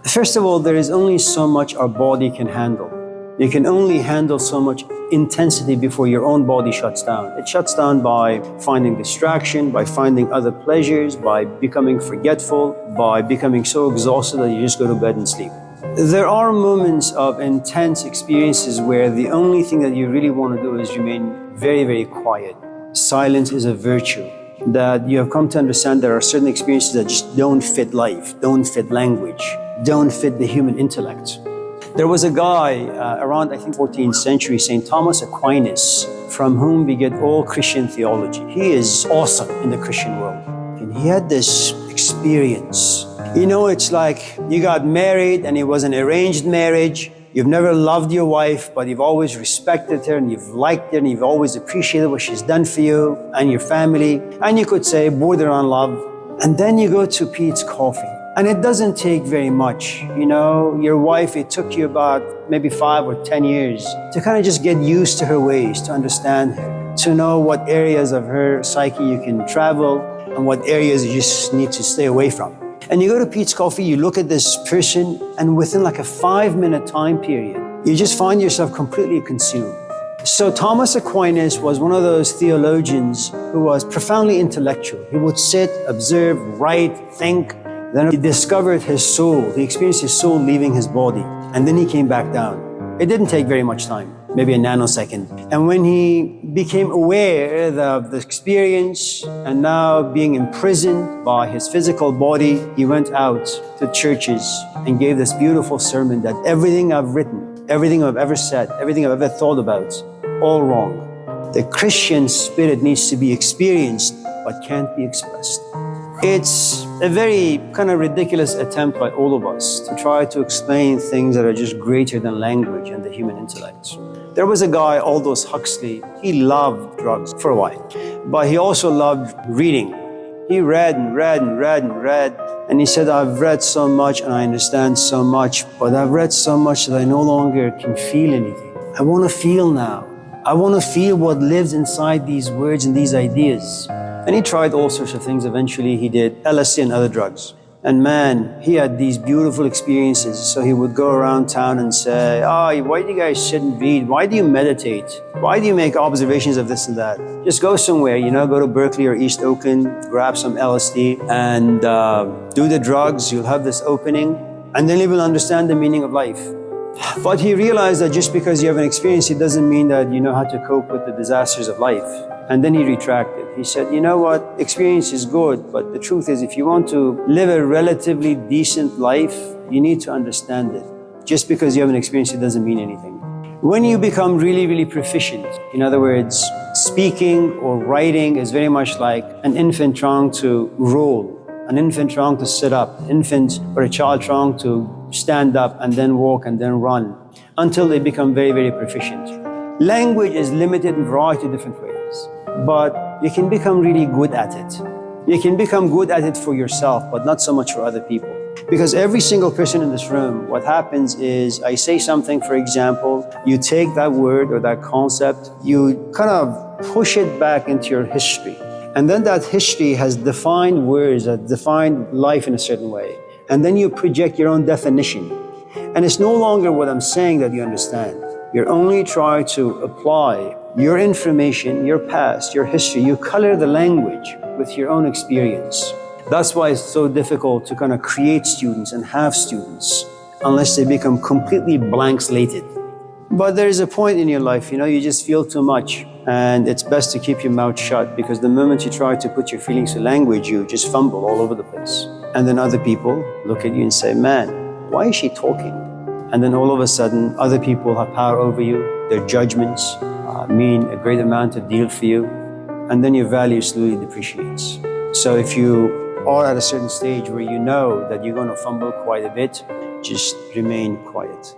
First of all, there is only so much our body can handle. You can only handle so much intensity before your own body shuts down. It shuts down by finding distraction, by finding other pleasures, by becoming forgetful, by becoming so exhausted that you just go to bed and sleep. There are moments of intense experiences where the only thing that you really want to do is remain very, very quiet. Silence is a virtue that you have come to understand. There are certain experiences that just don't fit life, don't fit language, don't fit the human intellect. There was a guy around, I think, 14th century, St. Thomas Aquinas, from whom we get all Christian theology. He is awesome in the Christian world. And he had this experience. You know, it's like you got married and it was an arranged marriage. You've never loved your wife, but you've always respected her and you've liked her and you've always appreciated what she's done for you and your family. And you could say borderline love. And then you go to Pete's Coffee. And it doesn't take very much. You know, your wife, it took you about maybe 5 or 10 years to kind of just get used to her ways, to understand her, to know what areas of her psyche you can travel and what areas you just need to stay away from. And you go to Pete's Coffee, you look at this person, and within like a 5-minute time period, you just find yourself completely consumed. So Thomas Aquinas was one of those theologians who was profoundly intellectual. He would sit, observe, write, think. Then he discovered his soul. He experienced his soul leaving his body. And then he came back down. It didn't take very much time, maybe a nanosecond. And when he became aware of the experience and now being imprisoned by his physical body, he went out to churches and gave this beautiful sermon that everything I've written, everything I've ever said, everything I've ever thought about, all wrong. The Christian spirit needs to be experienced but can't be expressed. It's a very kind of ridiculous attempt by all of us to try to explain things that are just greater than language and the human intellect. There was a guy, Aldous Huxley. He loved drugs for a while, but he also loved reading. He read and read and read and read, and he said, I've read so much and I understand so much, but I've read so much that I no longer can feel anything. I want to feel now. I want to feel what lives inside these words and these ideas. And he tried all sorts of things. Eventually he did LSD and other drugs. And man, he had these beautiful experiences. So he would go around town and say, why do you guys sit and read? Why do you meditate? Why do you make observations of this and that? Just go somewhere, you know, go to Berkeley or East Oakland, grab some LSD and do the drugs. You'll have this opening and then you will understand the meaning of life. But he realized that just because you have an experience, it doesn't mean that you know how to cope with the disasters of life. And then he retracted. He said, you know what, experience is good, but the truth is if you want to live a relatively decent life, you need to understand it. Just because you have an experience, it doesn't mean anything. When you become really, really proficient, in other words, speaking or writing is very much like an infant trying to roll, an infant trying to sit up, an infant or a child trying to stand up and then walk and then run until they become very, very proficient. Language is limited in a variety of different ways, but you can become really good at it. You can become good at it for yourself, but not so much for other people. Because every single person in this room, what happens is I say something, for example, you take that word or that concept, you kind of push it back into your history. And then that history has defined words, that defined life in a certain way. And then you project your own definition. And it's no longer what I'm saying that you understand. You're only trying to apply your information, your past, your history. You color the language with your own experience. That's why it's so difficult to kind of create students and have students unless they become completely blank slated. But there is a point in your life, you know, you just feel too much. And it's best to keep your mouth shut because the moment you try to put your feelings to language, you just fumble all over the place. And then other people look at you and say, man, why is she talking? And then all of a sudden, other people have power over you. Their judgments mean a great amount of deal for you. And then your value slowly depreciates. So if you are at a certain stage where you know that you're going to fumble quite a bit, just remain quiet.